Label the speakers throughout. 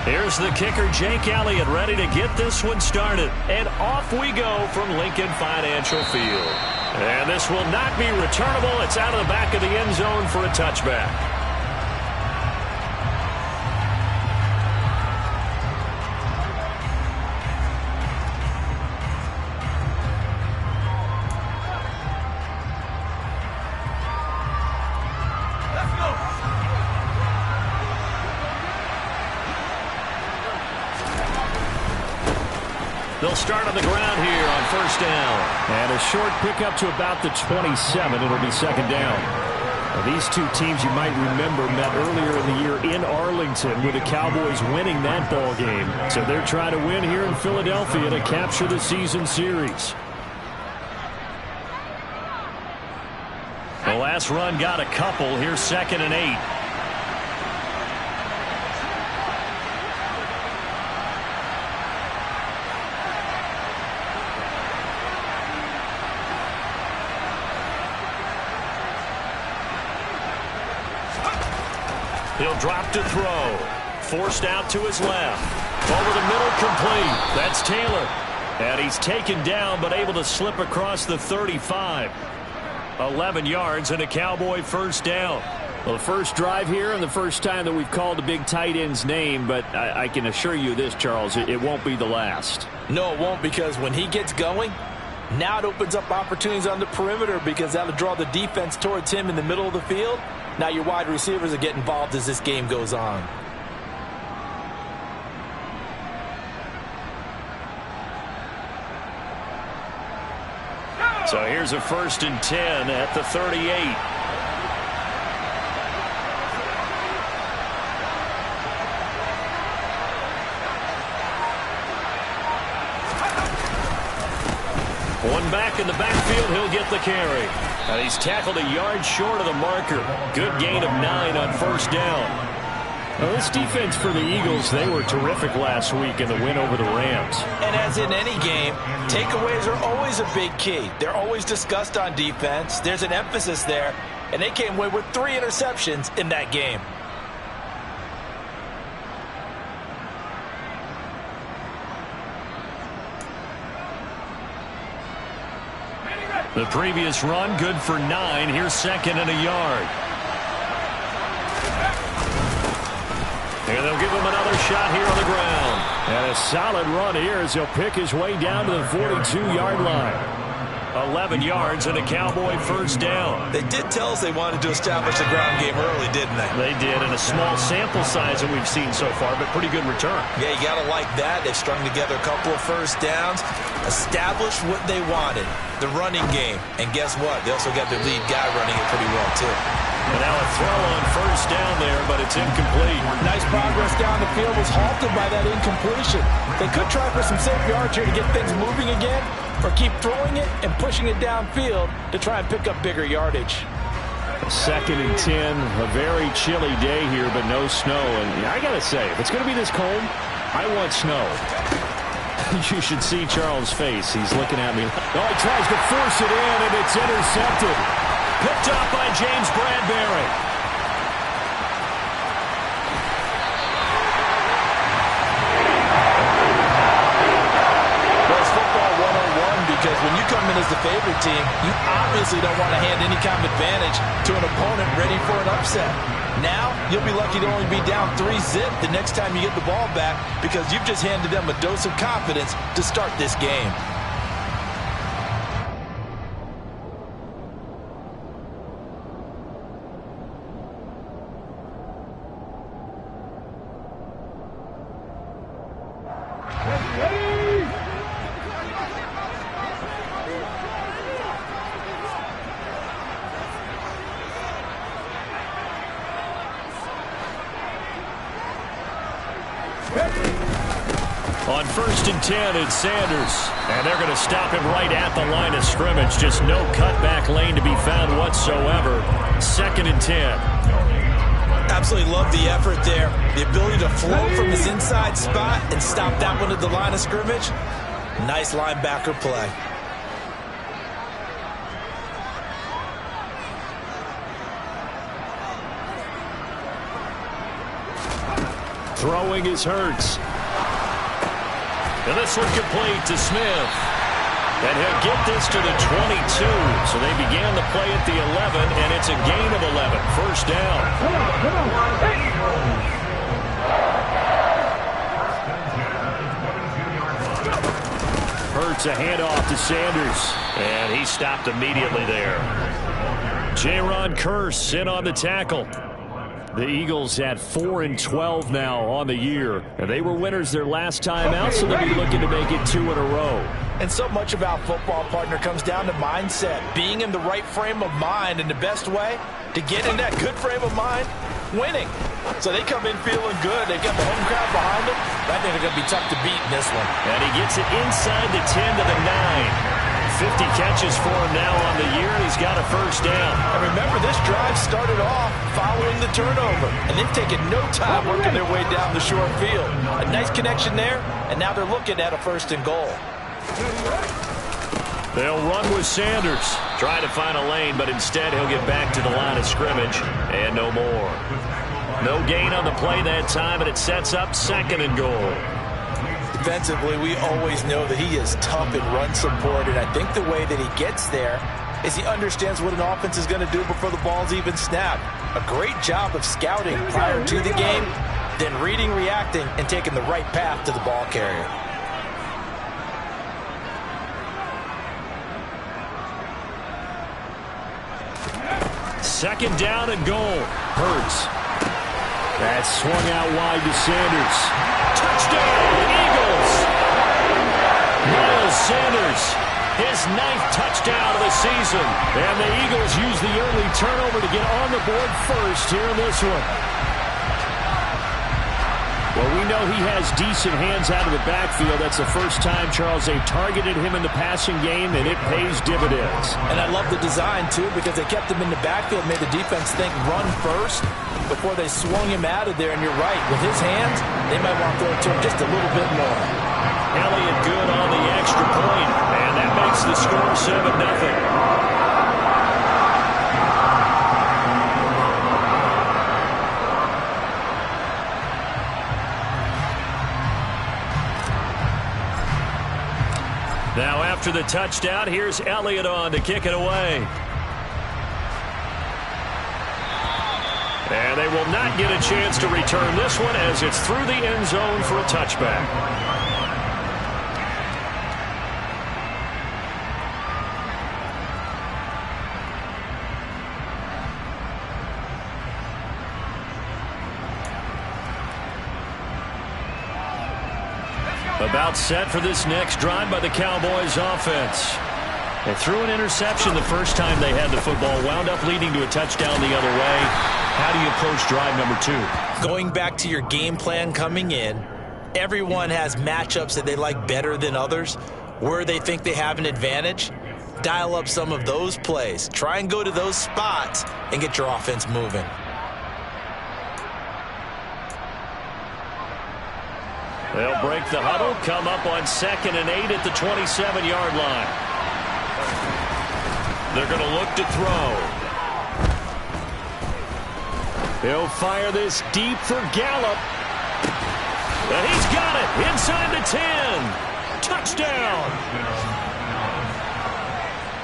Speaker 1: Here's the kicker, Jake Elliott, ready to get this one started. And off we go from Lincoln Financial Field. And this will not be returnable. It's out of the back of the end zone for a touchback. They'll start on the ground here on first down.
Speaker 2: And a short pickup to about the 27. It'll be second down. Now, these two teams you might remember met earlier in the year in Arlington with the Cowboys winning that ball game. So they're trying to win here in Philadelphia to capture the season series.
Speaker 1: The last run got a couple. Here's 2nd and 8. He'll drop to throw. Forced out to his left. Over the middle, complete. That's Taylor. And he's taken down, but able to slip across the 35. 11 yards and a Cowboy first down.
Speaker 2: Well, the first drive here and the first time that we've called the big tight end's name, but I can assure you this, Charles, it won't be the last.
Speaker 3: No, it won't, because when he gets going, now it opens up opportunities on the perimeter because that'll draw the defense towards him in the middle of the field. Now your wide receivers are getting involved as this game goes on.
Speaker 1: So here's a 1st and 10 at the 38. One back in the backfield, he'll get the carry. And he's tackled a yard short of the marker. Good gain of 9 on first down.
Speaker 2: Well, this defense for the Eagles, they were terrific last week in the win over the Rams.
Speaker 3: And as in any game, takeaways are always a big key. They're always discussed on defense. There's an emphasis there. And they came away with 3 interceptions in that game.
Speaker 1: The previous run, good for 9. Here's 2nd and a yard. And they'll give him another shot here on the ground.
Speaker 2: And a solid run here as he'll pick his way down to the 42-yard line.
Speaker 1: 11 yards and a Cowboy first down.
Speaker 3: They did tell us they wanted to establish the ground game early, didn't they?
Speaker 1: They did, and a small sample size that we've seen so far, but pretty good return.
Speaker 3: Yeah, you got to like that. They've strung together a couple of first downs, established what they wanted, the running game. And guess what? They also got their lead guy running it pretty well, too.
Speaker 1: And now a throw on first down there, but it's incomplete.
Speaker 3: Nice progress down the field, was halted by that incompletion. They could try for some safe yards here to get things moving again, or keep throwing it and pushing it downfield to try and pick up bigger yardage.
Speaker 2: 2nd and 10, a very chilly day here, but no snow. And I got to say, if it's going to be this cold, I want snow. You should see Charles' face. He's looking at me. Oh, he tries to force it in, and it's intercepted.
Speaker 1: Picked up by James Bradbury.
Speaker 3: Well, it's football 101 because when you come in as the favorite team, you obviously don't want to hand any kind of advantage to an opponent ready for an upset. Now, you'll be lucky to only be down 3-zip the next time you get the ball back because you've just handed them a dose of confidence to start this game.
Speaker 1: On 1st and 10, it's Sanders. And they're going to stop him right at the line of scrimmage. Just no cutback lane to be found whatsoever. 2nd and 10.
Speaker 3: Absolutely love the effort there. The ability to float from his inside spot and stop that one at the line of scrimmage. Nice linebacker play.
Speaker 1: Throwing is Hurts. And this one complete to Smith. And he'll get this to the 22. So they began the play at the 11, and it's a gain of 11. First down. Hurts a handoff to Sanders. And he stopped immediately there. Jaron Kearse in on the tackle. The Eagles at 4-12 now on the year. And they were winners their last time out, so they'll be looking to make it 2 in a row.
Speaker 3: And so much about football, partner, comes down to mindset. Being in the right frame of mind, and the best way to get in that good frame of mind, winning. So they come in feeling good. They've got the home crowd behind them. I think they're going to be tough to beat in this one.
Speaker 1: And he gets it inside the 10 to the 9. 50 catches for him now on the year, and he's got a first down.
Speaker 3: And remember, this drive started off following the turnover, and they've taken no time working their way down the short field. A nice connection there, and now they're looking at a 1st and goal.
Speaker 1: They'll run with Sanders. Trying to find a lane, but instead he'll get back to the line of scrimmage, and no more. No gain on the play that time, and it sets up 2nd and goal.
Speaker 3: Defensively, we always know that he is tough in run support, and I think the way that he gets there is he understands what an offense is going to do before the ball's even snapped. A great job of scouting prior to the game, then reading, reacting, and taking the right path to the ball carrier.
Speaker 1: Second down and goal. Hurts. That's swung out wide to Sanders. Touchdown, Eagles! Miles Sanders, his 9th touchdown of the season. And the Eagles use the early turnover to get on the board first here in this one. Well, we know he has decent hands out of the backfield. That's the first time, Charles, they've targeted him in the passing game, and it pays dividends.
Speaker 3: And I love the design, too, because they kept him in the backfield, made the defense think run first before they swung him out of there. And you're right, with his hands, they might want to throw it to him just a little bit more.
Speaker 1: Elliott good on the extra point, and that makes the score 7-0. Now after the touchdown, here's Elliott on to kick it away. And they will not get a chance to return this one as it's through the end zone for a touchback. About set for this next drive by the Cowboys offense. They threw an interception the first time they had the football, wound up leading to a touchdown the other way. How do you approach drive number 2?
Speaker 3: Going back to your game plan coming in, everyone has matchups that they like better than others. Where they think they have an advantage, dial up some of those plays. Try and go to those spots and get your offense moving.
Speaker 1: They'll break the huddle, come up on 2nd and 8 at the 27-yard line. They're going to look to throw. He'll fire this deep for Gallup. And he's got it inside the 10. Touchdown.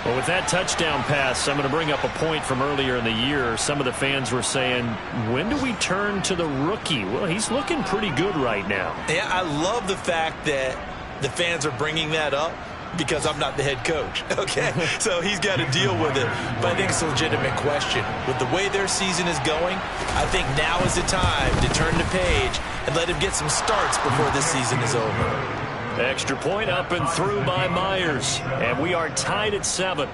Speaker 1: Well, with that touchdown pass, I'm going to bring up a point from earlier in the year. Some of the fans were saying, when do we turn to the rookie? Well, he's looking pretty good right now.
Speaker 3: Yeah, I love the fact that the fans are bringing that up because I'm not the head coach, okay? So he's got to deal with it. But I think it's a legitimate question. With the way their season is going, I think now is the time to turn the page and let him get some starts before this season is over.
Speaker 1: Extra point up and through by Myers. And we are tied at 7.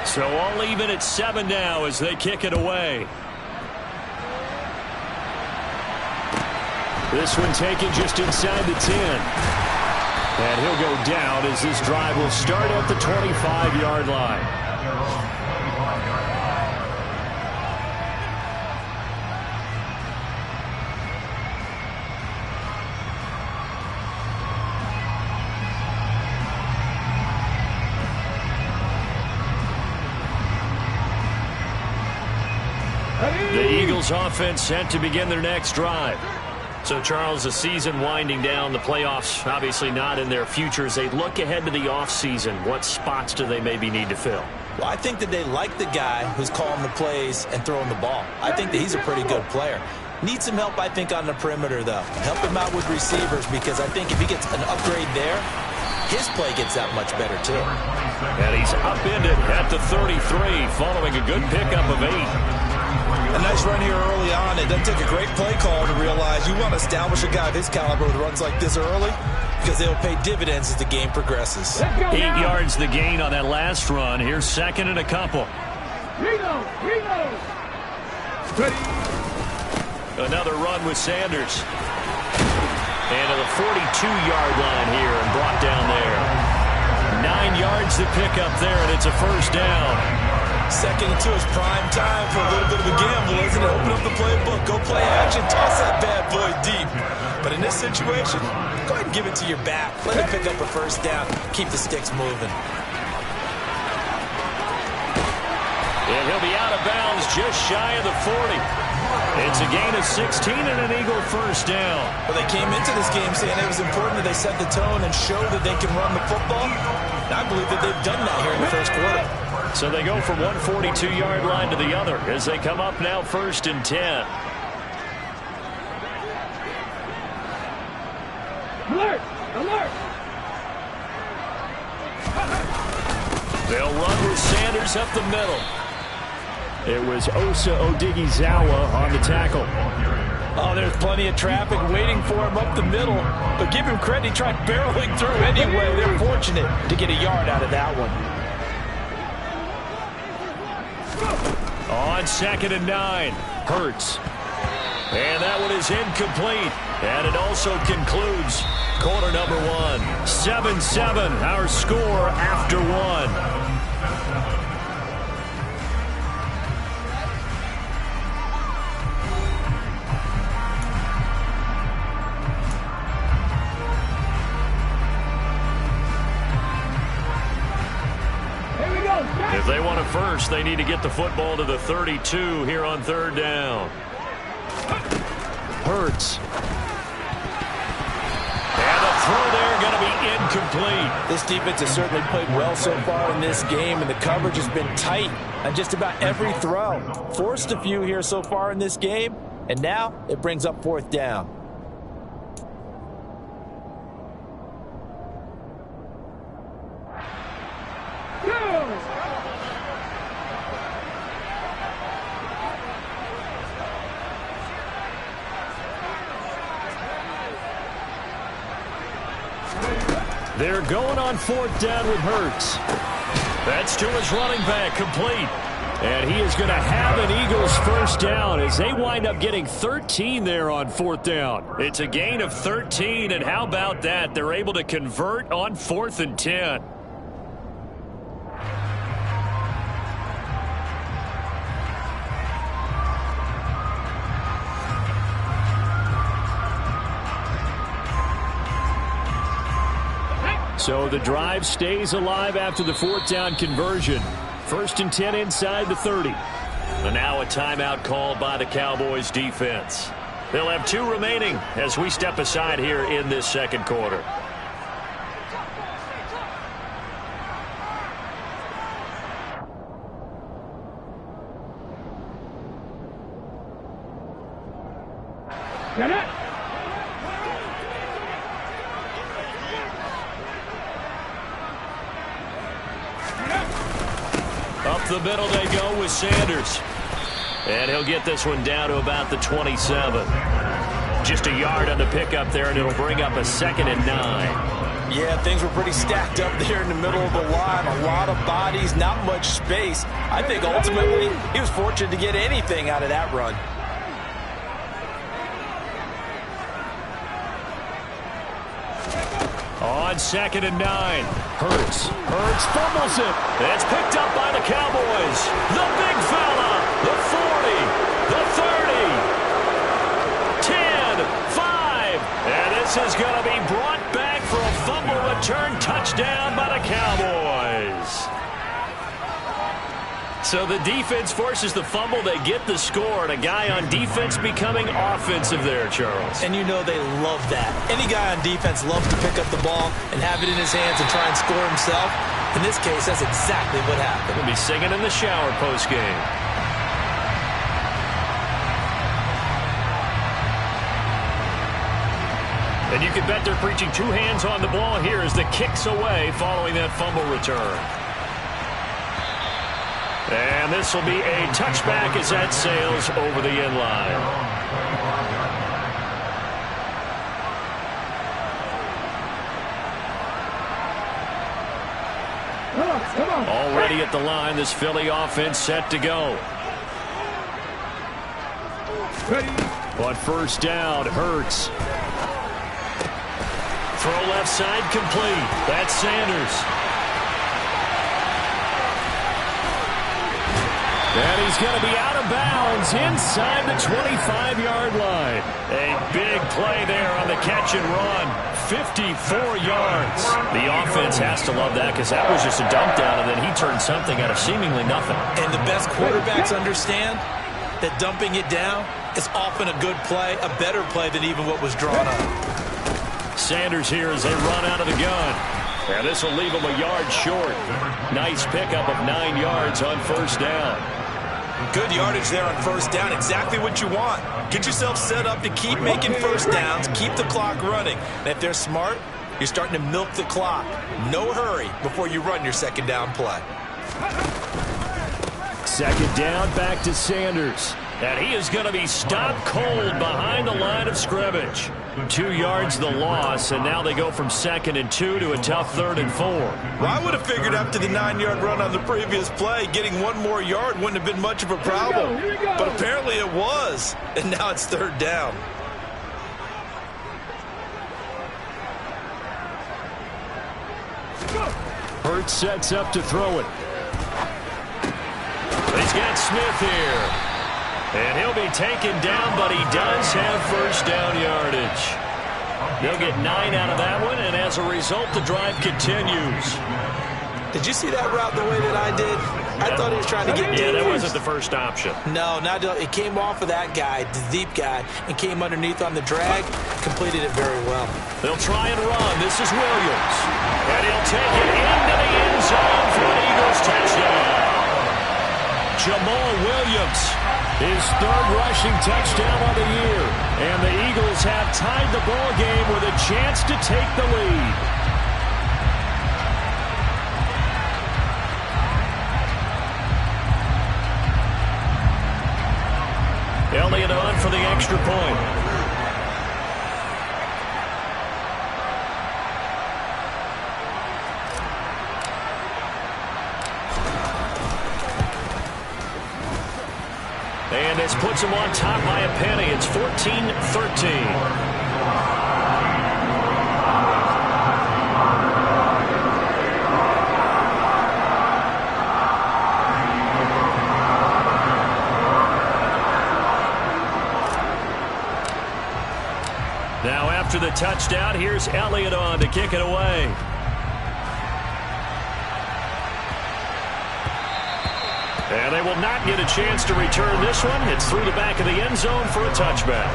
Speaker 1: So all even at 7 now as they kick it away. This one taken just inside the 10. And he'll go down as this drive will start at the 25-yard line. The Eagles offense set to begin their next drive. So, Charles, the season winding down, the playoffs obviously not in their future. As they look ahead to the offseason, what spots do they maybe need to fill?
Speaker 3: Well, I think that they like the guy who's calling the plays and throwing the ball. I think that he's a pretty good player. Needs some help, I think, on the perimeter, though. Help him out with receivers, because I think if he gets an upgrade there, his play gets that much better, too.
Speaker 1: And he's upended at the 33, following a good pickup of 8.
Speaker 3: A nice run here early on. It doesn't take a great play call to realize you want to establish a guy of his caliber with runs like this early, because they'll pay dividends as the game progresses.
Speaker 1: 8 yards the gain on that last run. Here's second and a couple. Another run with Sanders. And to the 42-yard line here and brought down there. 9 yards to pick up there, and it's a first down.
Speaker 3: Second and 2 is prime time for a little bit of a gamble, isn't it? Open up the playbook, go play action, toss that bad boy deep. But in this situation, go ahead and give it to your back. Let it pick up a first down. Keep the sticks moving.
Speaker 1: And he'll be out of bounds just shy of the 40. It's a gain of 16 and an Eagle first down.
Speaker 3: Well, they came into this game saying it was important that they set the tone and show that they can run the football. And I believe that they've done that here in the first quarter.
Speaker 1: So they go from one 42-yard line to the other as they come up now first and 10.
Speaker 4: Alert! Alert!
Speaker 1: They'll run with Sanders up the middle.
Speaker 2: It was Osa Odighizuwa on the tackle.
Speaker 3: Oh, there's plenty of traffic waiting for him up the middle. But give him credit, he tried barreling through anyway. They're fortunate to get a yard out of that one.
Speaker 1: On second and 9, Hurts. And that one is incomplete. And it also concludes quarter number 1. 7-7, our score after 1. If they want a first, they need to get the football to the 32 here on third down.
Speaker 2: Hurts.
Speaker 1: And the throw there going to be incomplete.
Speaker 3: This defense has certainly played well so far in this game, and the coverage has been tight on just about every throw. Forced a few here so far in this game, and now it brings up fourth down.
Speaker 2: They're going on fourth down with Hurts.
Speaker 1: That's to his running back, complete.
Speaker 2: And he is going to have an Eagles first down as they wind up getting 13 there on fourth down.
Speaker 1: It's a gain of 13, and how about that? They're able to convert on 4th and 10.
Speaker 2: So the drive stays alive after the fourth down conversion. 1st and 10 inside the 30.
Speaker 1: And now a timeout called by the Cowboys defense. They'll have 2 remaining as we step aside here in this second quarter.
Speaker 4: Get it!
Speaker 1: Up the middle they go with Sanders. And he'll get this one down to about the 27. Just a yard on the pickup there, and it'll bring up a 2nd and 9.
Speaker 3: Yeah, things were pretty stacked up there in the middle of the line. A lot of bodies, not much space. I think ultimately he was fortunate to get anything out of that run.
Speaker 1: On 2nd and 9.
Speaker 2: Hurts fumbles it.
Speaker 1: It's picked up by the Cowboys. The big fella. The 40. The 30. 10. 5. And this is going to be brought back for a fumble return touchdown by the Cowboys. So the defense forces the fumble. They get the score, and a guy on defense becoming offensive there, Charles.
Speaker 3: And you know they love that. Any guy on defense loves to pick up the ball and have it in his hands and try and score himself. In this case, that's exactly what happened.
Speaker 1: He'll be singing in the shower post-game. And you can bet they're preaching two hands on the ball here as the kick's away following that fumble return. And this will be a touchback as that sails over the end line.
Speaker 4: Come on.
Speaker 1: Already at the line, this Philly offense set to go.
Speaker 4: Ready.
Speaker 1: On first down, Hurts. Throw left side complete. That's Sanders. And he's going to be out of bounds inside the 25-yard line. A big play there on the catch and run. 54 yards. The offense has to love that because that was just a dump down, and then he turned something out of seemingly nothing.
Speaker 3: And the best quarterbacks understand that dumping it down is often a good play, a better play than even what was drawn up.
Speaker 1: Sanders here as they run out of the gun. And this will leave him a yard short. Nice pickup of 9 yards on first down.
Speaker 3: Good yardage there on first down. Exactly what you want. Get yourself set up to keep making first downs, keep the clock running. And if they're smart, you're starting to milk the clock. No hurry before you run your second down play.
Speaker 1: Second down, back to Sanders. And he is going to be stopped cold behind the line of scrimmage. 2 yards the loss, and now they go from 2nd and 2 to a tough 3rd and 4.
Speaker 3: Well, I would have figured after the 9-yard run on the previous play, getting 1 more yard wouldn't have been much of a problem.
Speaker 4: Here we go.
Speaker 3: But apparently it was, and now it's 3rd down.
Speaker 1: Hurts sets up to throw it. He's got Smith here. And he'll be taken down, but he does have first down yardage. They'll get 9 out of that one, and as a result, the drive continues.
Speaker 3: Did you see that route the way that I did? I thought he was trying to get deep.
Speaker 1: Yeah, that wasn't the first option.
Speaker 3: No, it came off of that guy, the deep guy, and came underneath on the drag, completed it very well.
Speaker 1: They'll try and run. This is Williams. And he'll take it into the end zone for an Eagles touchdown. Jamal Williams, his 3rd rushing touchdown of the year. And the Eagles have tied the ball game with a chance to take the lead. Elliott on for the extra point. And this puts him on top by a penny. It's 14-13. Now after the touchdown, here's Elliott on to kick it away. And they will not get a chance to return this one. It's through the back of the end zone for a touchback.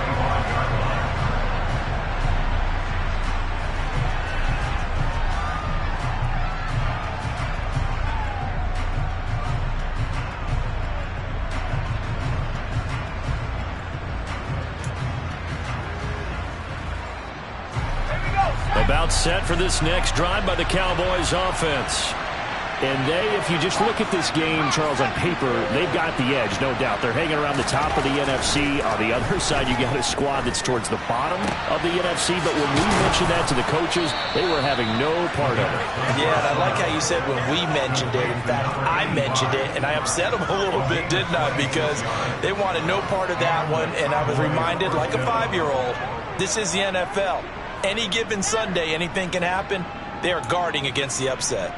Speaker 1: About set for this next drive by the Cowboys offense. And if you just look at this game, Charles, on paper, they've got the edge, no doubt. They're hanging around the top of the NFC. On the other side, you got a squad that's towards the bottom of the NFC. But when we mentioned that to the coaches, they were having no part of it.
Speaker 3: Yeah, and I like how you said when we mentioned it. In fact, I mentioned it, and I upset them a little bit, didn't I? Because they wanted no part of that one, and I was reminded, like a 5-year-old, this is the NFL. Any given Sunday, anything can happen. They are guarding against the upset.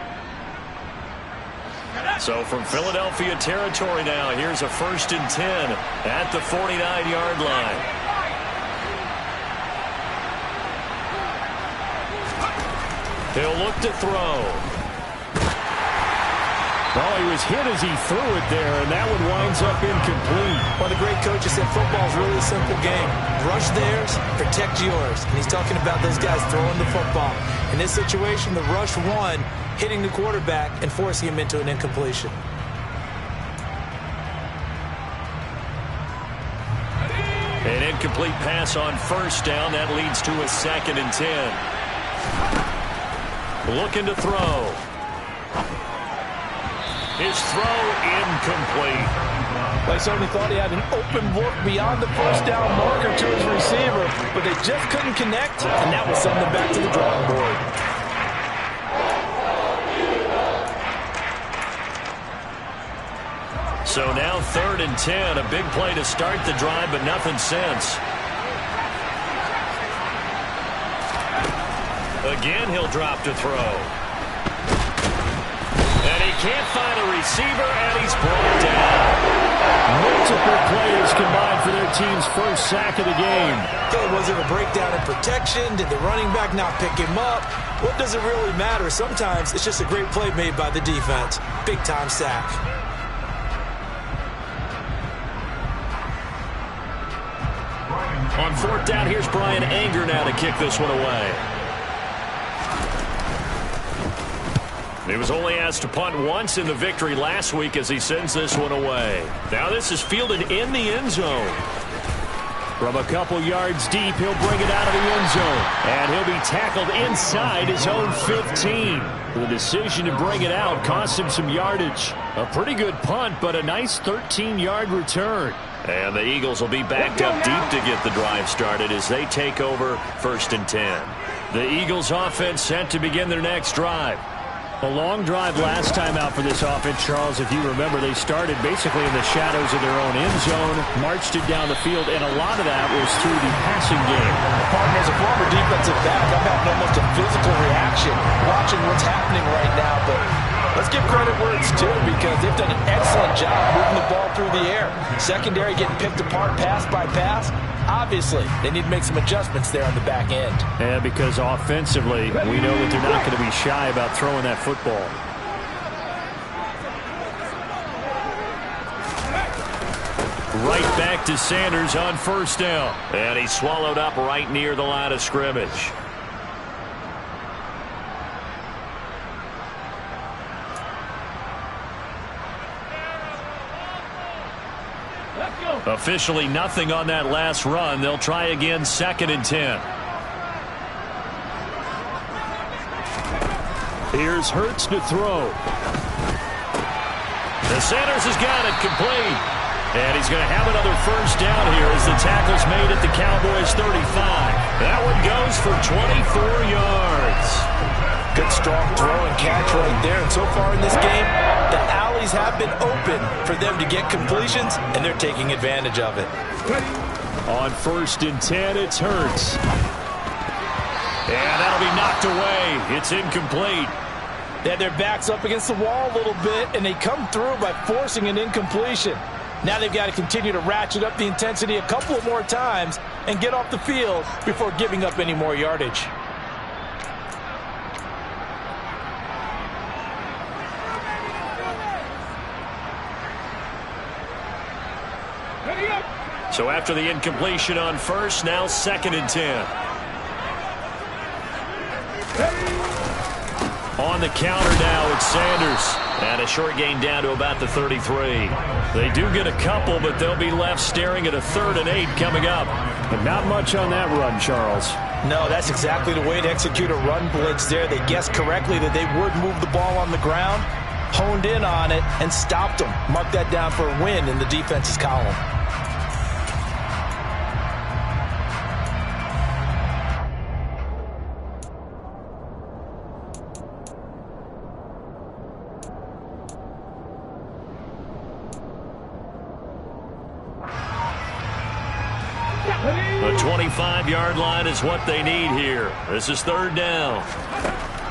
Speaker 1: So from Philadelphia territory now, here's a 1st and 10 at the 49-yard line. He'll look to throw.
Speaker 2: Well, he was hit as he threw it there, and that one winds up incomplete.
Speaker 3: One of the great coaches said football is really a simple game. Rush theirs, protect yours. And he's talking about those guys throwing the football. In this situation, the rush won, hitting the quarterback and forcing him into an incompletion.
Speaker 1: An incomplete pass on first down. That leads to a 2nd and 10. Looking to throw. His throw incomplete.
Speaker 3: Well, he certainly thought he had an open look beyond the first down marker to his receiver, but they just couldn't connect, and that will send them back to the drawing board.
Speaker 1: So now 3rd and 10. A big play to start the drive, but nothing since. Again, he'll drop to throw. And he can't find a receiver, and he's brought down.
Speaker 2: Multiple players combined for their team's first sack of the game.
Speaker 3: Okay, was it a breakdown in protection? Did the running back not pick him up? What does it really matter? Sometimes it's just a great play made by the defense. Big-time sack.
Speaker 1: On 4th down, here's Brian Anger now to kick this one away. He was only asked to punt once in the victory last week as he sends this one away. Now this is fielded in the end zone.
Speaker 2: From a couple yards deep, he'll bring it out of the end zone. And he'll be tackled inside his own 15. The decision to bring it out cost him some yardage. A pretty good punt, but a nice 13-yard return.
Speaker 1: And the Eagles will be backed up deep to get the drive started as they take over 1st and 10. The Eagles offense set to begin their next drive.
Speaker 2: A long drive last time out for this offense, Charles. If you remember, they started basically in the shadows of their own end zone, marched it down the field, and a lot of that was through the passing game.
Speaker 3: Partner, as a former defensive back, I'm having almost a physical reaction watching what's happening right now, but let's give credit where it's due because they've done an excellent job moving the ball through the air. Secondary getting picked apart pass by pass. Obviously, they need to make some adjustments there on the back end.
Speaker 2: Yeah, because offensively, we know that they're not going to be shy about throwing that football.
Speaker 1: Right back to Sanders on 1st down. And he's swallowed up right near the line of scrimmage. Officially nothing on that last run. They'll try again 2nd and 10.
Speaker 2: Here's Hurts to throw.
Speaker 1: The Sanders has got it complete. And he's going to have another first down here as the tackle's made at the Cowboys 35. That one goes for 24 yards.
Speaker 3: Good strong throw and catch right there. And so far in this game, the alleys have been open for them to get completions, and they're taking advantage of it.
Speaker 2: On 1st and 10, it's Hurts.
Speaker 1: And that'll be knocked away. It's incomplete.
Speaker 3: They had their backs up against the wall a little bit, and they come through by forcing an incompletion. Now they've got to continue to ratchet up the intensity a couple of more times and get off the field before giving up any more yardage.
Speaker 1: So after the incompletion on 1st, now 2nd and 10. On the counter now, it's Sanders. And a short gain down to about the 33. They do get a couple, but they'll be left staring at a 3rd and 8 coming up.
Speaker 2: But not much on that run, Charles.
Speaker 3: No, that's exactly the way to execute a run blitz there. They guessed correctly that they would move the ball on the ground, honed in on it, and stopped them. Mark that down for a win in the defense's column.
Speaker 1: The 25-yard line is what they need here. This is 3rd down.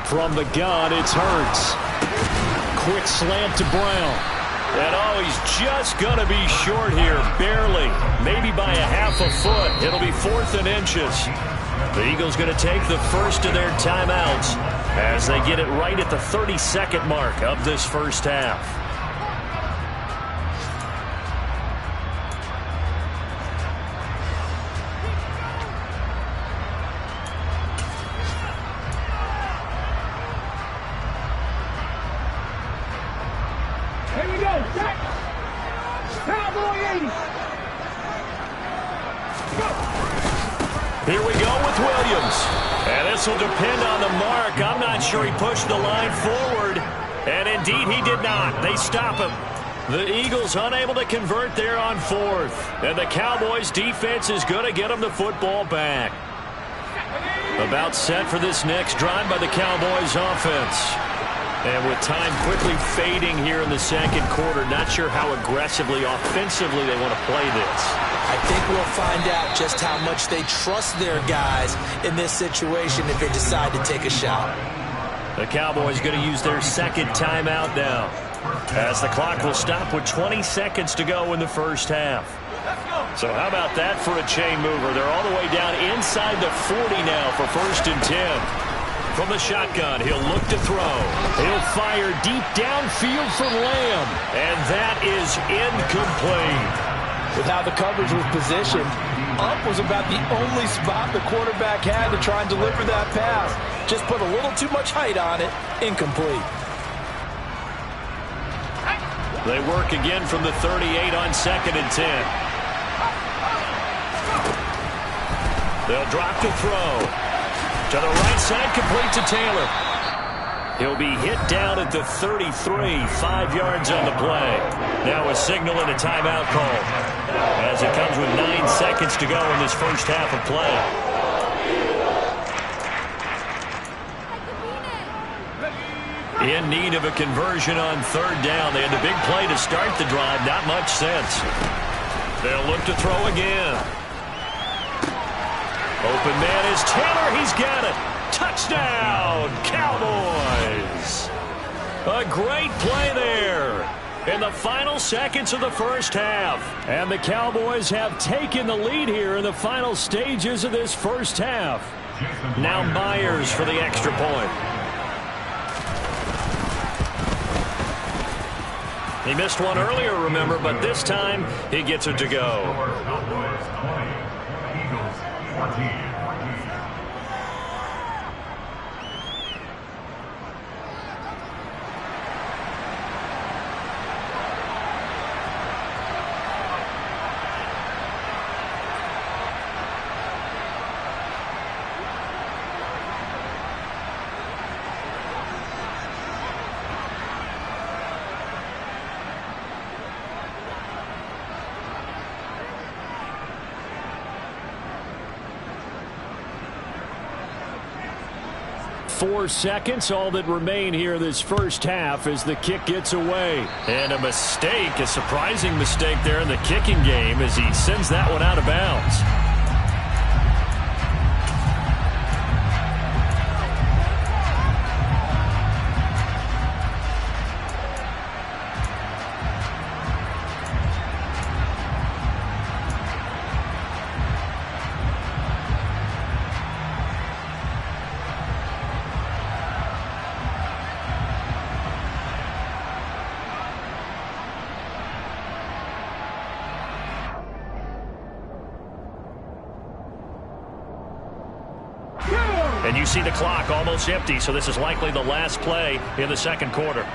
Speaker 2: From the gun, it's Hurts. Quick slant to Brown.
Speaker 1: And oh, he's just going to be short here, barely. Maybe by a half a foot. It'll be 4th and inches. The Eagles going to take the first of their timeouts. as they get it right at the 30-second mark of this first half.
Speaker 4: Here we go. Set. Cowboy 80.
Speaker 1: Here we go with Williams. And this will depend on the mark. I'm not sure he pushed the line forward. And indeed he did not. They stop him. The Eagles unable to convert there on fourth. And the Cowboys defense is going to get them the football back. About set for this next drive by the Cowboys offense. And with time quickly fading here in the second quarter, not sure how aggressively, offensively they want to play this.
Speaker 3: I think we'll find out just how much they trust their guys in this situation if they decide to take a shot.
Speaker 1: The Cowboys going to use their second timeout now, as the clock will stop with 20 seconds to go in the first half. So how about that for a chain mover? They're all the way down inside the 40 now for 1st and 10. From the shotgun, he'll look to throw. He'll fire deep downfield for Lamb, and that is incomplete.
Speaker 3: With how the coverage was positioned, up was about the only spot the quarterback had to try and deliver that pass. Just put a little too much height on it. Incomplete.
Speaker 1: They work again from the 38 on 2nd and 10. They'll drop to throw. To the right side, complete to Taylor. He'll be hit down at the 33, 5 yards on the play. Now a signal and a timeout call, as it comes with 9 seconds to go in this first half of play. In need of a conversion on 3rd down. They had the big play to start the drive. Not much sense. They'll look to throw again. Open man is Taylor. He's got it. Touchdown, Cowboys. A great play there in the final seconds of the first half.
Speaker 2: And the Cowboys have taken the lead here in the final stages of this first half.
Speaker 1: Now Myers for the extra point. He missed one earlier, remember, but this time he gets it to go.
Speaker 2: 4 seconds, all that remain here this first half as the kick gets away.
Speaker 1: And a mistake, a surprising mistake there in the kicking game as he sends that one out of bounds. And you see the clock almost empty, so this is likely the last play in the second quarter.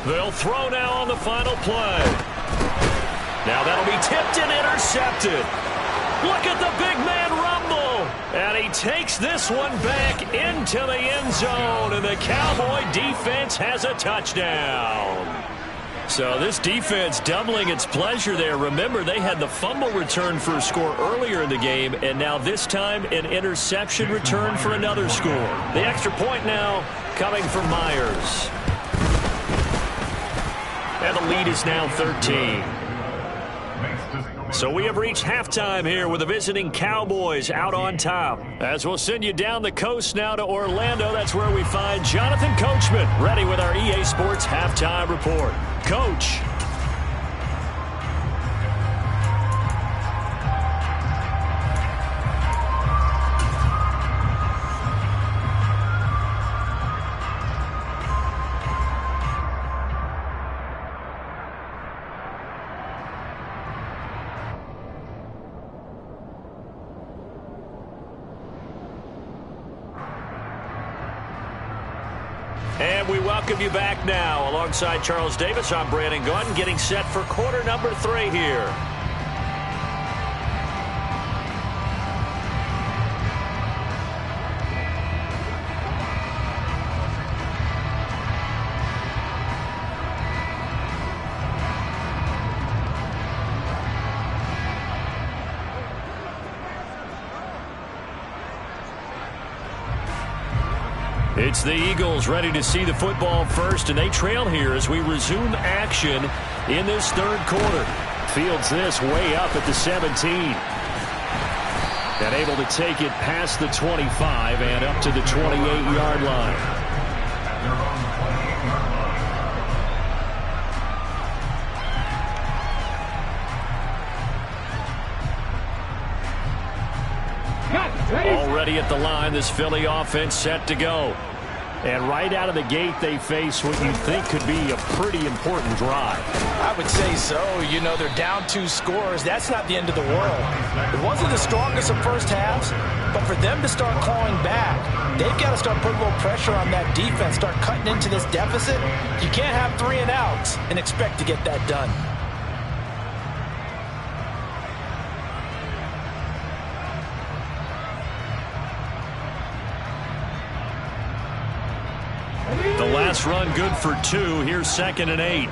Speaker 1: They'll throw now on the final play. Now that'll be tipped and intercepted. Look at the big man rumble. And he takes this one back into the end zone, and the Cowboy defense has a touchdown. So this defense doubling its pleasure there. Remember, they had the fumble return for a score earlier in the game, and now this time an interception return for another score. The extra point now coming from Myers. And the lead is now 13. So we have reached halftime here with the visiting Cowboys out on top. As we'll send you down the coast now to Orlando, that's where we find Jonathan Coachman ready with our EA Sports Halftime Report. Coach. And we welcome you back now. Alongside Charles Davis, I'm Brandon Gaudin, getting set for quarter number 3 here. It's the Eagles ready to see the football first, and they trail here as we resume action in this third quarter. Fields this way up at the 17. And able to take it past the 25 and up to the 28-yard line. Already at the line, this Philly offense set to go. And right out of the gate, they face what you think could be a pretty important drive.
Speaker 3: I would say so. You know, they're down 2 scores. That's not the end of the world. It wasn't the strongest of first halves, but for them to start clawing back, they've got to start putting a little pressure on that defense, start cutting into this deficit. You can't have 3 and outs and expect to get that done.
Speaker 1: The last run good for 2. Here's 2nd and 8.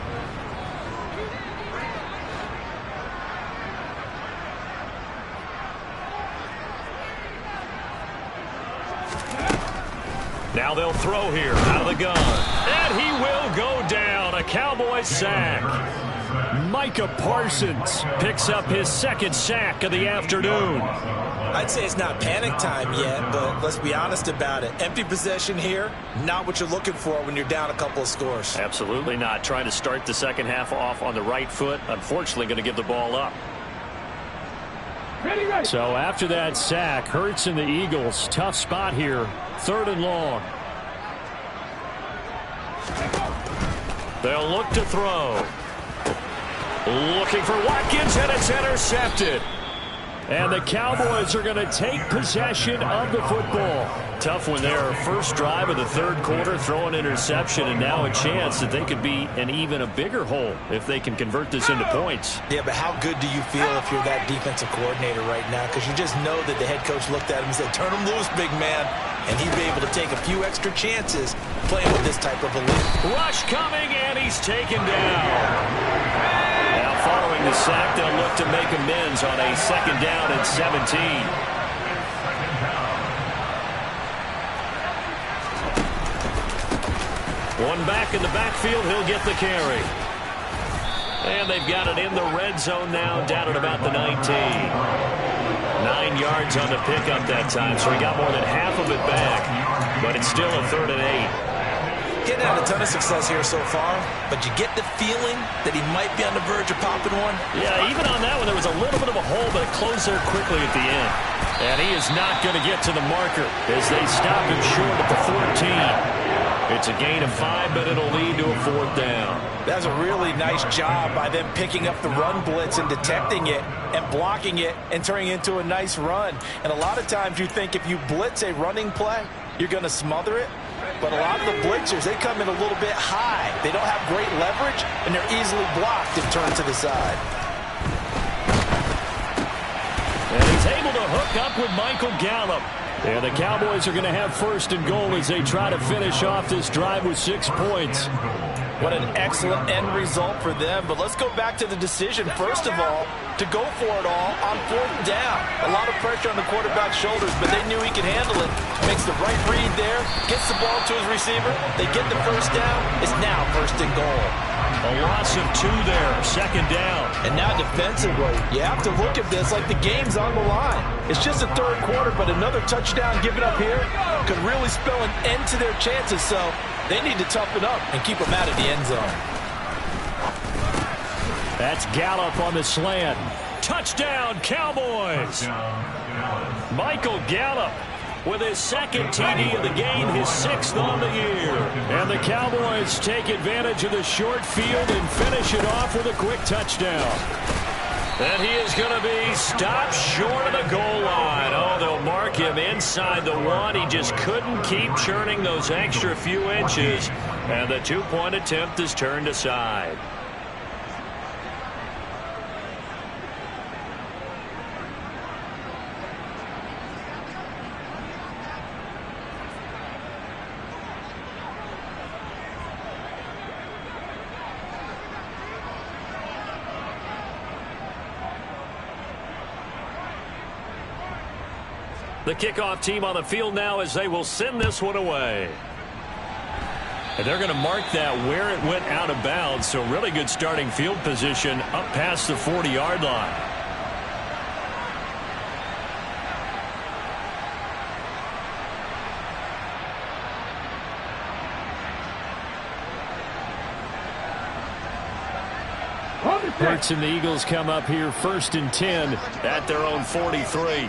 Speaker 1: Now they'll throw here out of the gun. And he will go down. A Cowboys sack. Micah Parsons picks up his 2nd sack of the afternoon.
Speaker 3: I'd say it's not panic time yet, but let's be honest about it. Empty possession here, not what you're looking for when you're down a couple of scores.
Speaker 1: Absolutely not. Trying to start the second half off on the right foot. Unfortunately, going to give the ball up.
Speaker 2: So after that sack, Hurts and the Eagles, tough spot here. 3rd and long.
Speaker 1: They'll look to throw. Looking for Watkins, and it's intercepted.
Speaker 2: And the Cowboys are going to take possession of the football.
Speaker 1: Tough one there. First drive of the third quarter, throw an interception, and now a chance that they could be in even a bigger hole if they can convert this into points.
Speaker 3: Yeah, but how good do you feel if you're that defensive coordinator right now? Because you just know that the head coach looked at him and said, turn him loose, big man. And he'd be able to take a few extra chances playing with this type of a lead.
Speaker 1: Rush coming, and he's taken down. Now following the sack, they'll look to make amends on a 2nd down and 17. One back in the backfield, he'll get the carry. And they've got it in the red zone now, down at about the 19. 9 yards on the pickup that time, so he got more than half of it back. But it's still a 3rd and 8.
Speaker 3: Getting had a ton of success here so far, but you get the feeling that he might be on the verge of popping one.
Speaker 1: Yeah, even on that one, there was a little bit of a hole, but it closed there quickly at the end. And he is not going to get to the marker as they stop him short at the 14. It's a gain of 5, but it'll lead to a 4th down.
Speaker 3: That's a really nice job by them picking up the run blitz and detecting it and blocking it and turning it into a nice run. And a lot of times you think if you blitz a running play, you're going to smother it. But a lot of the blitzers, they come in a little bit high. They don't have great leverage, and they're easily blocked and turned to the side.
Speaker 1: And he's able to hook up with Michael Gallup.
Speaker 2: And the Cowboys are going to have 1st and goal as they try to finish off this drive with 6 points.
Speaker 3: What an excellent end result for them. But let's go back to the decision, first of all, to go for it all on 4th down. A lot of pressure on the quarterback's shoulders, but they knew he could handle it. Makes the right read there, gets the ball to his receiver. They get the 1st down. It's now 1st and goal.
Speaker 1: A loss of 2 there, 2nd down.
Speaker 3: And now defensively, you have to look at this like the game's on the line. It's just a 3rd quarter, but another touchdown given up here could really spell an end to their chances. So they need to toughen up and keep them out of the end zone.
Speaker 2: That's Gallup on the slant.
Speaker 1: Touchdown, Cowboys! Michael Gallup with his 2nd TD of the game, his 6th on the year.
Speaker 2: And the Cowboys take advantage of the short field and finish it off with a quick touchdown.
Speaker 1: And he is going to be stopped short of the goal line. Oh, they'll mark him inside the 1. He just couldn't keep churning those extra few inches. And the two-point attempt is turned aside. The kickoff team on the field now as they will send this one away. And they're going to mark that where it went out of bounds, so really good starting field position up past the 40-yard line. Hurts and the Eagles come up here 1st and 10 at their own 43.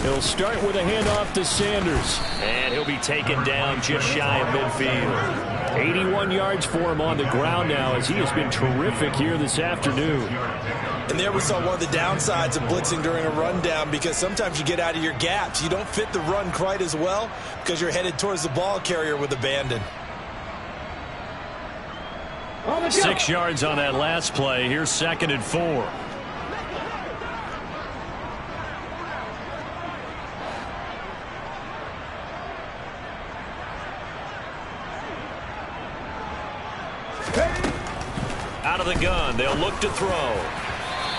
Speaker 1: He'll start with a handoff to Sanders. And he'll be taken down just shy of midfield. 81 yards for him on the ground now as he has been terrific here this afternoon.
Speaker 3: And there we saw one of the downsides of blitzing during a rundown, because sometimes you get out of your gaps. You don't fit the run quite as well because you're headed towards the ball carrier with abandon.
Speaker 1: 6 yards on that last play. Here's 2nd and 4. Out of the gun, they'll look to throw.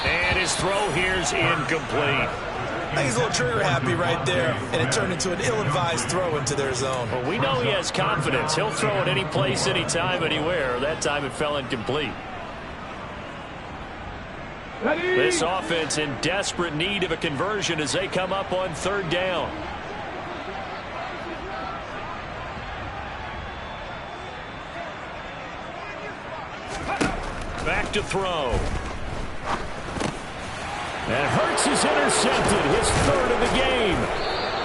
Speaker 1: And his throw here's incomplete.
Speaker 3: I think he's a little trigger happy right there, and it turned into an ill-advised throw into their zone.
Speaker 1: Well, we know he has confidence. He'll throw it any place, anytime, anywhere. That time it fell incomplete. This offense in desperate need of a conversion as they come up on 3rd down. Back to throw. And Hurts is intercepted, his 3rd of the game.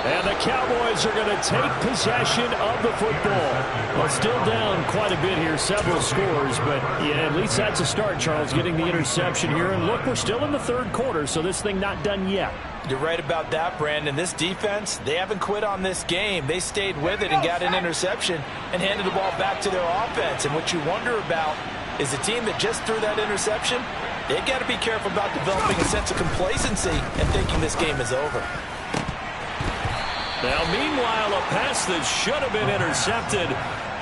Speaker 1: And the Cowboys are going to take possession of the football. Well, still down quite a bit here, several scores, but yeah, at least that's a start, Charles, getting the interception here. And look, we're still in the 3rd quarter, so this thing not done yet.
Speaker 3: You're right about that, Brandon. This defense, they haven't quit on this game. They stayed with it and got an interception and handed the ball back to their offense. And what you wonder about is the team that just threw that interception, they've got to be careful about developing a sense of complacency and thinking this game is over.
Speaker 1: Now, meanwhile, a pass that should have been intercepted,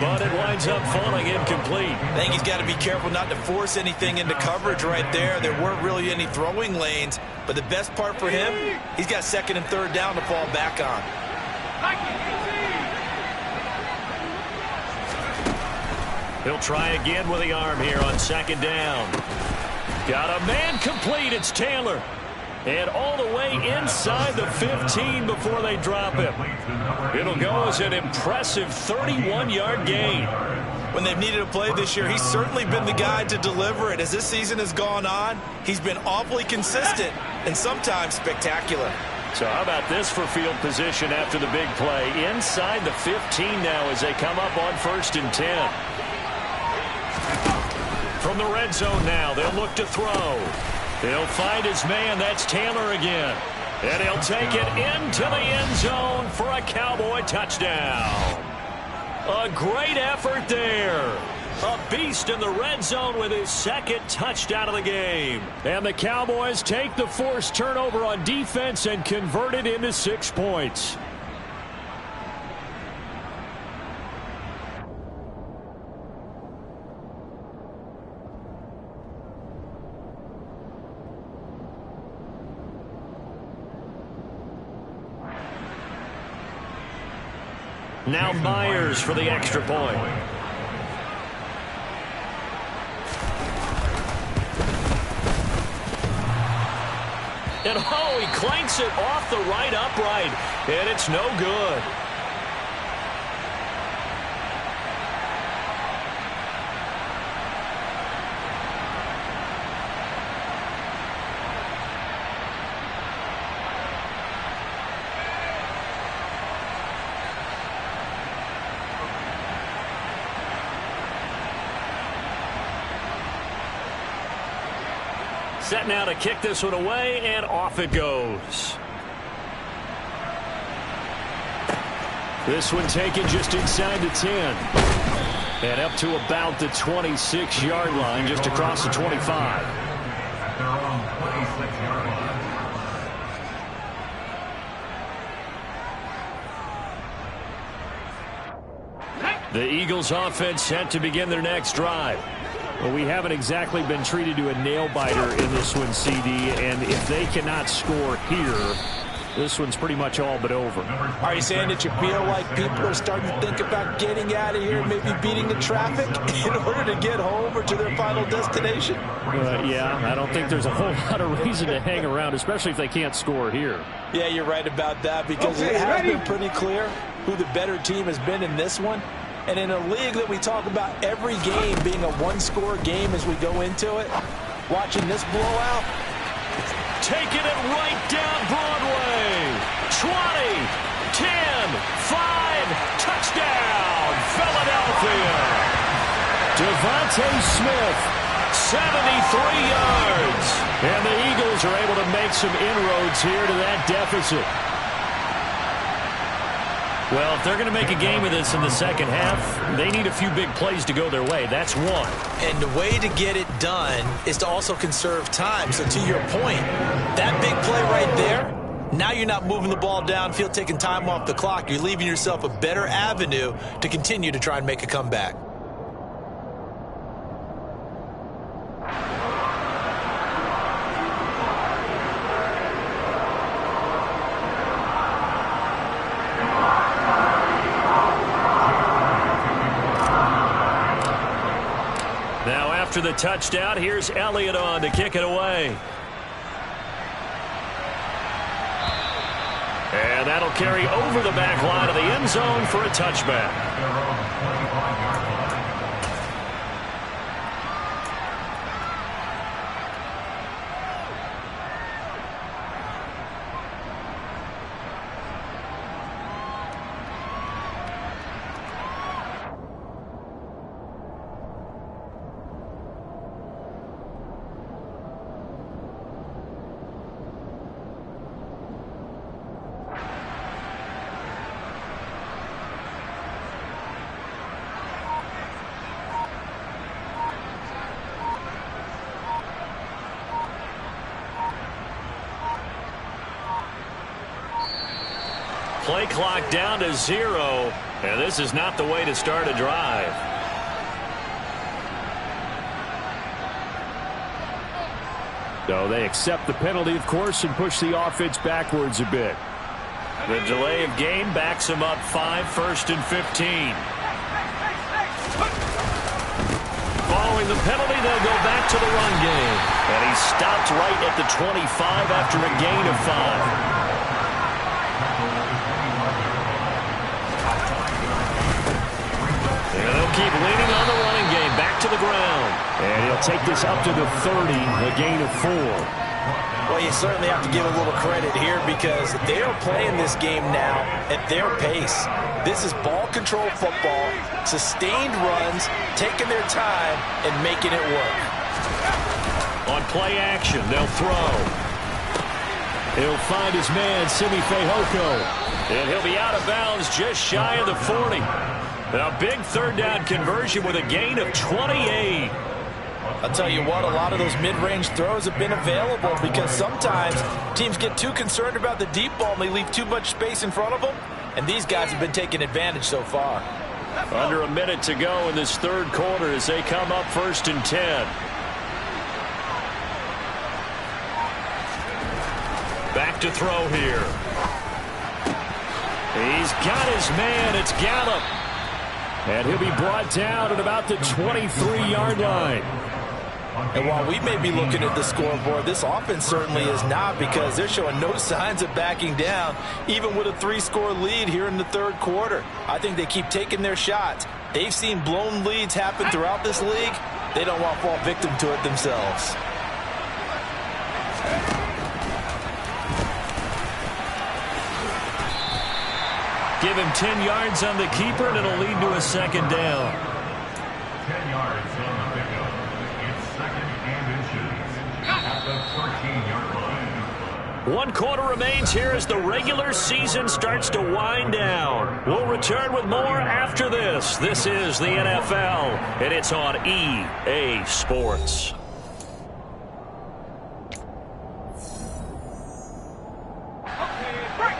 Speaker 1: but it winds up falling incomplete.
Speaker 3: I think he's got to be careful not to force anything into coverage right there. There weren't really any throwing lanes, but the best part for him, he's got 2nd and 3rd down to fall back on.
Speaker 1: He'll try again with the arm here on 2nd down. Got a man complete. It's Taylor. And all the way inside the 15 before they drop him. It'll go as an impressive 31-yard gain.
Speaker 3: When they've needed a play this year, he's certainly been the guy to deliver it. As this season has gone on, he's been awfully consistent and sometimes spectacular.
Speaker 1: So how about this for field position after the big play? Inside the 15 now as they come up on 1st and 10. From the red zone now, they'll look to throw. He'll find his man. That's Taylor again. And he'll take it into the end zone for a Cowboy touchdown. A great effort there. A beast in the red zone with his 2nd touchdown of the game. And the Cowboys take the forced turnover on defense and convert it into 6 points. Now Myers for the extra point. And oh, he clanks it off the right upright, and it's no good. Set now to kick this one away, and off it goes.
Speaker 2: This one taken just inside the 10. And up to about the 26-yard line, just across the 25. The Eagles offense set to begin their next drive. Well, we haven't exactly been treated to a nail-biter in this one, CD, and if they cannot score here, this one's pretty much all but over.
Speaker 3: Are you saying that you feel like people are starting to think about getting out of here and maybe beating the traffic in order to get home or to their final destination?
Speaker 2: Yeah, I don't think there's a whole lot of reason to hang around, especially if they can't score here.
Speaker 3: Yeah, you're right about that because it has been pretty clear who the better team has been in this one. And in a league that we talk about every game being a one-score game as we go into it, watching this blowout,
Speaker 1: taking it right down Broadway. 20, 10, 5, touchdown, Philadelphia. Devontae Smith, 73 yards. And the Eagles are able to make some inroads here to that deficit. Well, if they're going to make a game of this in the second half, they need a few big plays to go their way. That's one.
Speaker 3: And the way to get it done is to also conserve time. So to your point, that big play right there, now you're not moving the ball downfield, taking time off the clock. You're leaving yourself a better avenue to continue to try and make a comeback.
Speaker 1: After the touchdown, here's Elliott on to kick it away. And that'll carry over the back line of the end zone for a touchback. Play clock down to 0, and this is not the way to start a drive.
Speaker 2: So they accept the penalty, of course, and push the offense backwards a bit.
Speaker 1: The delay of game backs them up 5, 1st and 15. Following the penalty, they'll go back to the run game. And he stopped right at the 25 after a gain of 5. And they'll keep leaning on the running game. Back to the ground.
Speaker 2: And he'll take this up to the 30, a gain of 4.
Speaker 3: Well, you certainly have to give a little credit here because they are playing this game now at their pace. This is ball control football, sustained runs, taking their time, and making it work.
Speaker 1: On play action, they'll throw.
Speaker 2: He'll find his man, Simi Fehoko.
Speaker 1: And he'll be out of bounds just shy of the 40. A big third down conversion with a gain of 28.
Speaker 3: I'll tell you what, a lot of those mid-range throws have been available because sometimes teams get too concerned about the deep ball and they leave too much space in front of them, and these guys have been taking advantage so far.
Speaker 1: Under a minute to go in this third quarter as they come up 1st and 10. Back to throw here. He's got his man. It's Gallup.
Speaker 2: And he'll be brought down at about the 23-yard line.
Speaker 3: And while we may be looking at the scoreboard, this offense certainly is not because they're showing no signs of backing down, even with a 3-score lead here in the third quarter. I think they keep taking their shots. They've seen blown leads happen throughout this league. They don't want to fall victim to it themselves.
Speaker 1: Give him 10 yards on the keeper, and it'll lead to a second down.
Speaker 5: 10 yards on the pickup. It's second and inches at the 14-yard line.
Speaker 1: 1 quarter remains here as the regular season starts to wind down. We'll return with more after this. This is the NFL, and it's on EA Sports.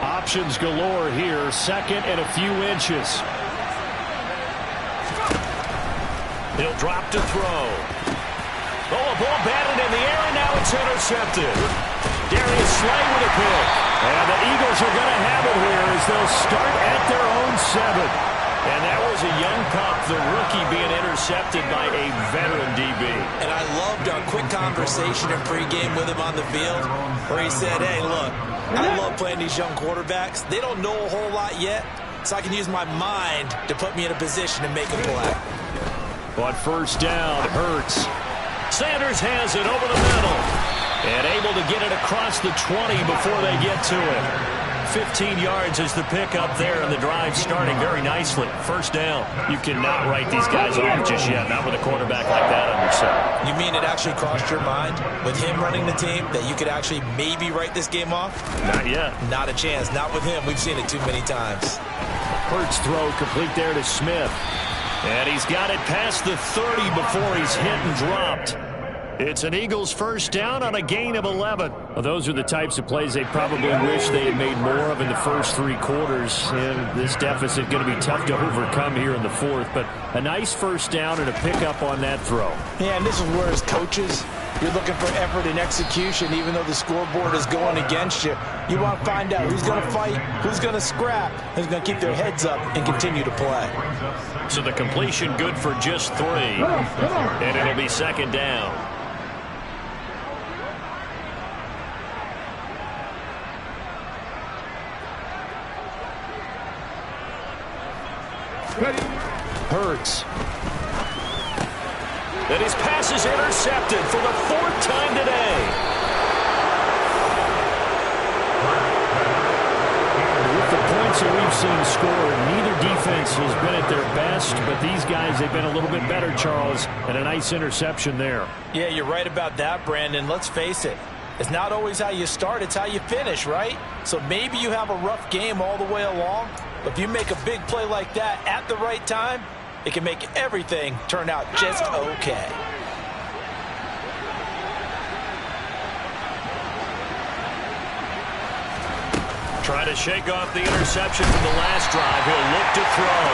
Speaker 2: Options galore here. 2nd and a few inches.
Speaker 1: He'll drop to throw. Oh, a ball batted in the air, and now it's intercepted. Darius Slay with a pick. And the Eagles are going to have it here as they'll start at their own 7. And that was a young pup, the rookie, being intercepted by a veteran DB.
Speaker 3: And I loved our quick conversation in pregame with him on the field where he said, hey, look, I love playing these young quarterbacks. They don't know a whole lot yet, so I can use my mind to put me in a position to make a play.
Speaker 2: On 1st down, Hurts.
Speaker 1: Sanders has it over the middle. And able to get it across the 20 before they get to it. 15 yards is the pickup there, and the drive starting very nicely. 1st down. You cannot write these guys off just yet, not with a quarterback like that on your side.
Speaker 3: You mean it actually crossed your mind with him running the team that you could actually maybe write this game off?
Speaker 1: Not yet.
Speaker 3: Not a chance. Not with him. We've seen it too many times.
Speaker 2: Hurts throw complete there to Smith.
Speaker 1: And he's got it past the 30 before he's hit and dropped. It's an Eagles 1st down on a gain of 11.
Speaker 2: Well, those are the types of plays they probably wish they had made more of in the first 3 quarters. And this deficit going to be tough to overcome here in the 4th. But a nice 1st down and a pickup on that throw.
Speaker 3: Yeah, and this is where as coaches, you're looking for effort and execution. Even though the scoreboard is going against you, you want to find out who's going to fight, who's going to scrap, who's going to keep their heads up and continue to play.
Speaker 1: So the completion good for just 3. And it'll be 2nd down.
Speaker 2: Hurts.
Speaker 1: And his pass is intercepted for the 4th time today.
Speaker 2: With the points that we've seen scored, neither defense has been at their best, but these guys, they've been a little bit better, Charles, and a nice interception there.
Speaker 3: Yeah, you're right about that, Brandon. Let's face it. It's not always how you start, it's how you finish, right? So maybe you have a rough game all the way along, but if you make a big play like that at the right time, it can make everything turn out just okay.
Speaker 1: Trying to shake off the interception from the last drive. He'll look to throw.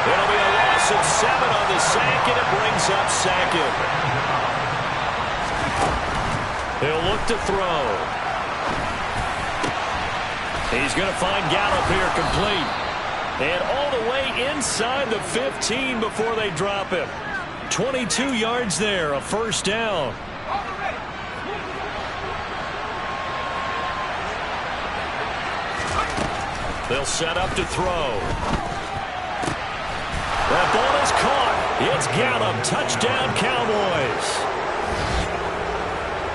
Speaker 1: It'll be a loss of 7 on the sack, and it brings up 2nd. He'll look to throw. He's going to find Gallup here complete. And all the way inside the 15 before they drop him. 22 yards there, a 1st down. They'll set up to throw. That ball is caught. It's Gallup. Touchdown, Cowboys.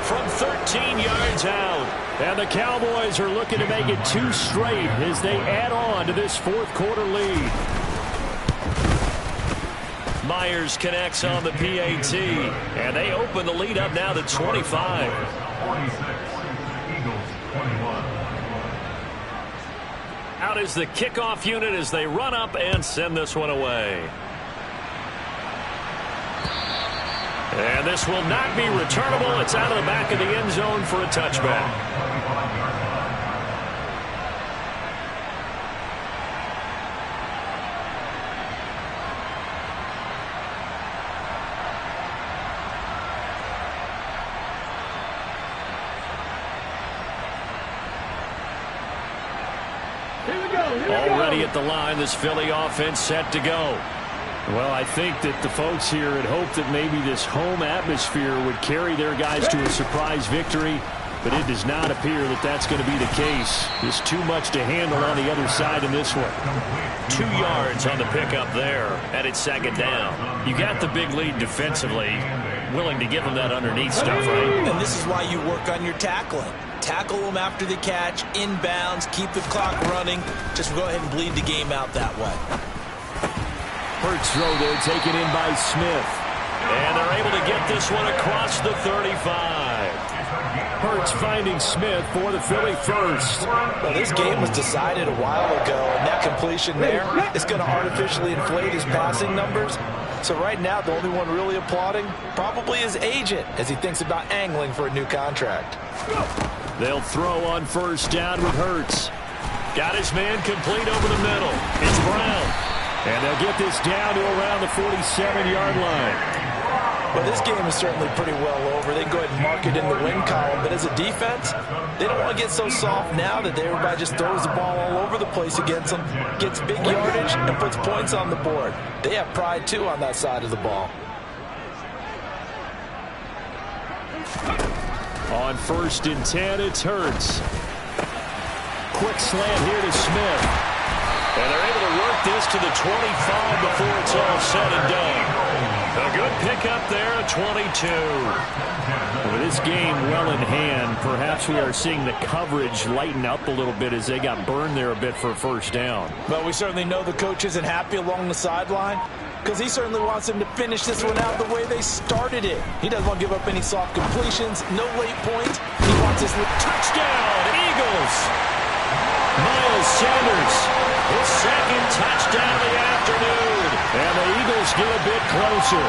Speaker 1: From 13 yards out. And the Cowboys are looking to make it 2 straight as they add on to this 4th quarter lead. Myers connects on the PAT. And they open the lead up now to 25.
Speaker 5: 46, Eagles 21.
Speaker 1: Out is the kickoff unit as they run up and send this one away. And this will not be returnable. It's out of the back of the end zone for a touchback. Already at the line, this Philly offense set to go.
Speaker 2: Well, I think that the folks here had hoped that maybe this home atmosphere would carry their guys to a surprise victory, but it does not appear that that's going to be the case. There's too much to handle on the other side in this one.
Speaker 1: 2 yards on the pickup there, and it's 2nd down. You got the big lead defensively, willing to give them that underneath stuff, right?
Speaker 3: And this is why you work on your tackling. Tackle them after the catch, inbounds, keep the clock running. Just go ahead and bleed the game out that way.
Speaker 2: Hurts throw there, taken in by Smith.
Speaker 1: And they're able to get this one across the 35.
Speaker 2: Hurts finding Smith for the Philly first.
Speaker 3: Well, this game was decided a while ago, and that completion there is going to artificially inflate his passing numbers. So right now, the only one really applauding probably his agent as he thinks about angling for a new contract.
Speaker 2: They'll throw on first down with Hurts.
Speaker 1: Got his man complete over the middle. It's Brown.
Speaker 2: And they'll get this down to around the 47-yard line.
Speaker 3: Well, this game is certainly pretty well over. They can go ahead and mark it in the win column. But as a defense, they don't want to get so soft now that everybody just throws the ball all over the place against them, gets big yardage, and puts points on the board. They have pride, too, on that side of the ball.
Speaker 2: On 1st and 10, it's Hurts. Quick slant here to Smith.
Speaker 1: And they're able to work this to the 25 before it's all said and done. A good pickup there, a 22.
Speaker 2: With this game well in hand, perhaps we are seeing the coverage lighten up a little bit as they got burned there a bit for a first down.
Speaker 3: But we certainly know the coach isn't happy along the sideline because he certainly wants them to finish this one out the way they started it. He doesn't want to give up any soft completions, no late points. He wants his
Speaker 1: touchdown, Eagles. Miles Sanders, his second touchdown of the afternoon.
Speaker 2: And the Eagles get a bit closer.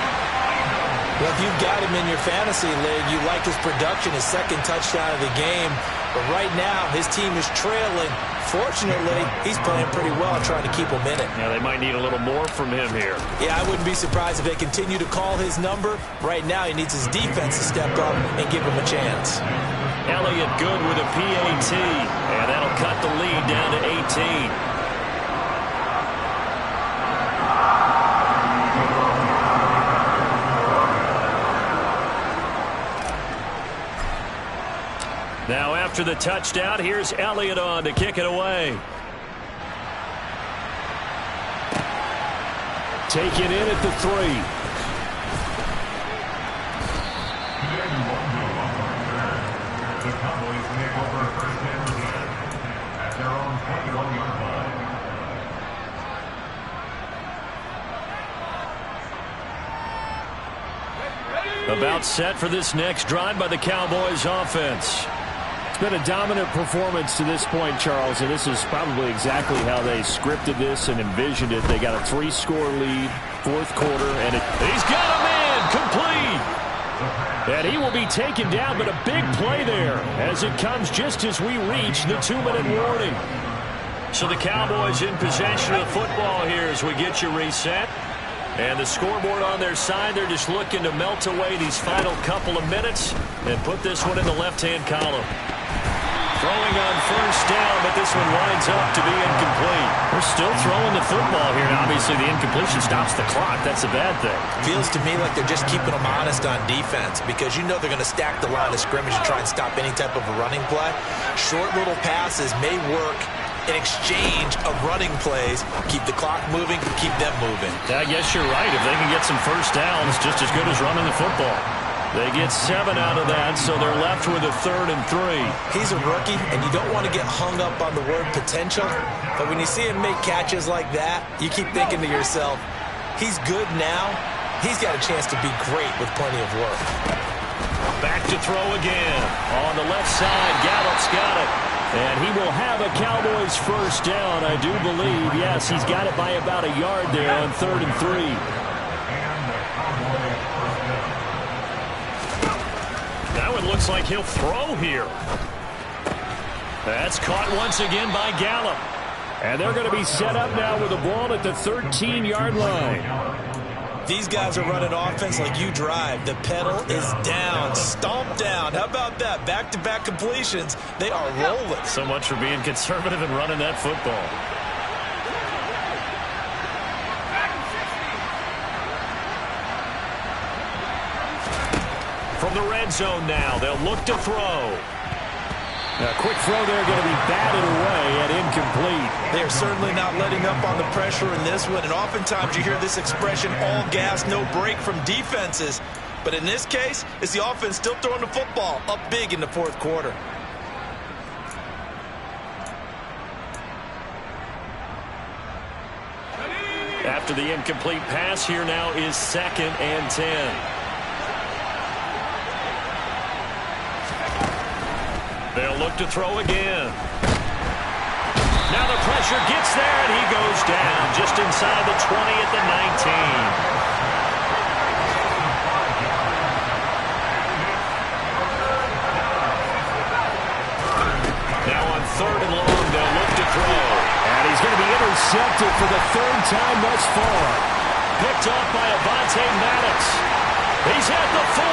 Speaker 3: Well, if you've got him in your fantasy league, you like his production, his second touchdown of the game. But right now, his team is trailing. Fortunately, he's playing pretty well, trying to keep him in it.
Speaker 1: Yeah, they might need a little more from him here.
Speaker 3: Yeah, I wouldn't be surprised if they continue to call his number. Right now, he needs his defense to step up and give him a chance.
Speaker 1: Elliott good with a PAT, and that'll cut the lead down to 18. Now after the touchdown, here's Elliott on to kick it away.
Speaker 2: Taken in at the 3.
Speaker 5: The Cowboys make over first and 10 at their own 21-yard line.
Speaker 1: About set for this next drive by the Cowboys offense.
Speaker 2: It's been a dominant performance to this point, Charles, and this is probably exactly how they scripted this and envisioned it. They got a 3-score lead, 4th quarter, and
Speaker 1: he's got a man complete. And he will be taken down, but a big play there as it comes just as we reach the 2-minute warning. So the Cowboys in possession of the football here as we get you reset. And the scoreboard on their side, they're just looking to melt away these final couple of minutes and put this one in the left-hand column. Throwing on first down, but this one winds up to be incomplete. We're still throwing the football here, and obviously the incompletion stops the clock. That's a bad thing.
Speaker 3: Feels to me like they're just keeping them honest on defense because you know they're going to stack the line of scrimmage and try and stop any type of a running play. Short little passes may work in exchange of running plays. Keep the clock moving, keep them moving.
Speaker 1: I guess you're right. If they can get some first downs, just as good as running the football. They get 7 out of that, so they're left with a 3rd and 3.
Speaker 3: He's a rookie, and you don't want to get hung up on the word potential. But when you see him make catches like that, you keep thinking to yourself, he's good now. He's got a chance to be great with plenty of work.
Speaker 1: Back to throw again. On the left side, Gallup's got it. And he will have a Cowboys first down, I do believe. Yes, he's got it by about a yard there on 3rd and 3. Now it looks like he'll throw here. That's caught once again by Gallup.
Speaker 2: And they're going to be set up now with the ball at the 13-yard line.
Speaker 3: These guys are running offense like you drive. The pedal is down, stomped down. How about that? Back-to-back completions. They are rolling.
Speaker 1: So much for being conservative and running that football. From the red zone now, they'll look to throw.
Speaker 2: A quick throw there going to be batted away and incomplete.
Speaker 3: They are certainly not letting up on the pressure in this one, and oftentimes you hear this expression, all gas, no break from defenses. But in this case, it's the offense still throwing the football up big in the 4th quarter.
Speaker 1: After the incomplete pass, here now is 2nd and 10. They'll look to throw again. Now the pressure gets there, and he goes down just inside the 20 at the 19. Third and long, they'll look to throw.
Speaker 2: And he's going to be intercepted for the third time thus far.
Speaker 1: Picked up by Avonte Maddox. He's at the 40.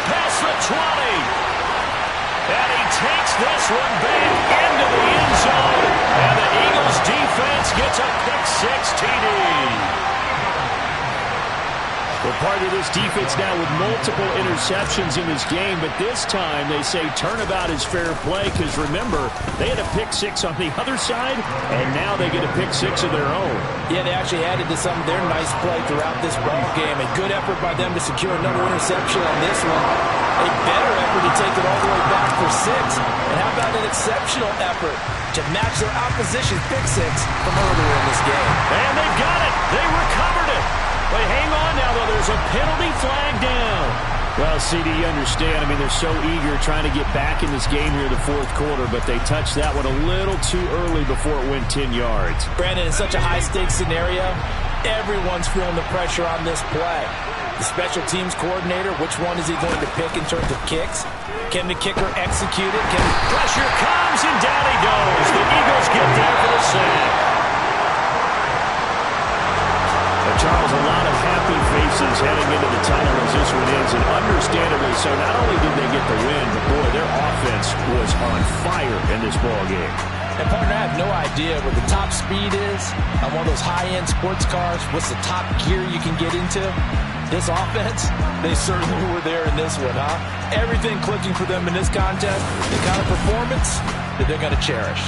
Speaker 1: Past the 20. And he takes this one back into the end zone. And the Eagles defense gets a pick-6 TD.
Speaker 2: We're part of this defense now with multiple interceptions in this game, but this time they say turnabout is fair play because, remember, they had a pick-6 on the other side, and now they get a pick-6 of their own.
Speaker 3: Yeah, they actually added to some of their nice play throughout this ball game. A good effort by them to secure another interception on this one. A better effort to take it all the way back for 6. And how about an exceptional effort to match their opposition's pick-6 from earlier in this game?
Speaker 1: And they've got it. They recovered it. But hang on now, though. There's a penalty flag down.
Speaker 2: Well, CD, you understand. I mean, they're so eager trying to get back in this game here in the fourth quarter, but they touched that one a little too early before it went 10 yards.
Speaker 3: Brandon, in such a high-stakes scenario, everyone's feeling the pressure on this play. The special teams coordinator, which one is he going to pick in terms of kicks? Can the kicker execute it?
Speaker 1: Pressure comes, and down he goes. The Eagles get there for the sack.
Speaker 2: Charles, a lot of happy faces heading into the tunnel as this one ends, and understandably so. Not only did they get the win, but boy, their offense was on fire in this ball game.
Speaker 3: And partner, I have no idea what the top speed is on one of those high-end sports cars. What's the top gear you can get into? This offense, they certainly were there in this one, huh? Everything clicking for them in this contest, the kind of performance that they're going to cherish.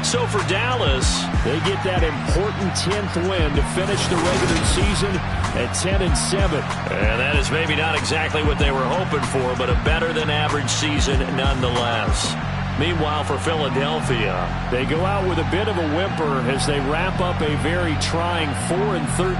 Speaker 1: So for Dallas,
Speaker 2: they get that important 10th win to finish the regular season at 10-7.
Speaker 1: And that is maybe not exactly what they were hoping for, but a better-than-average season nonetheless. Meanwhile, for Philadelphia,
Speaker 2: they go out with a bit of a whimper as they wrap up a very trying 4-13.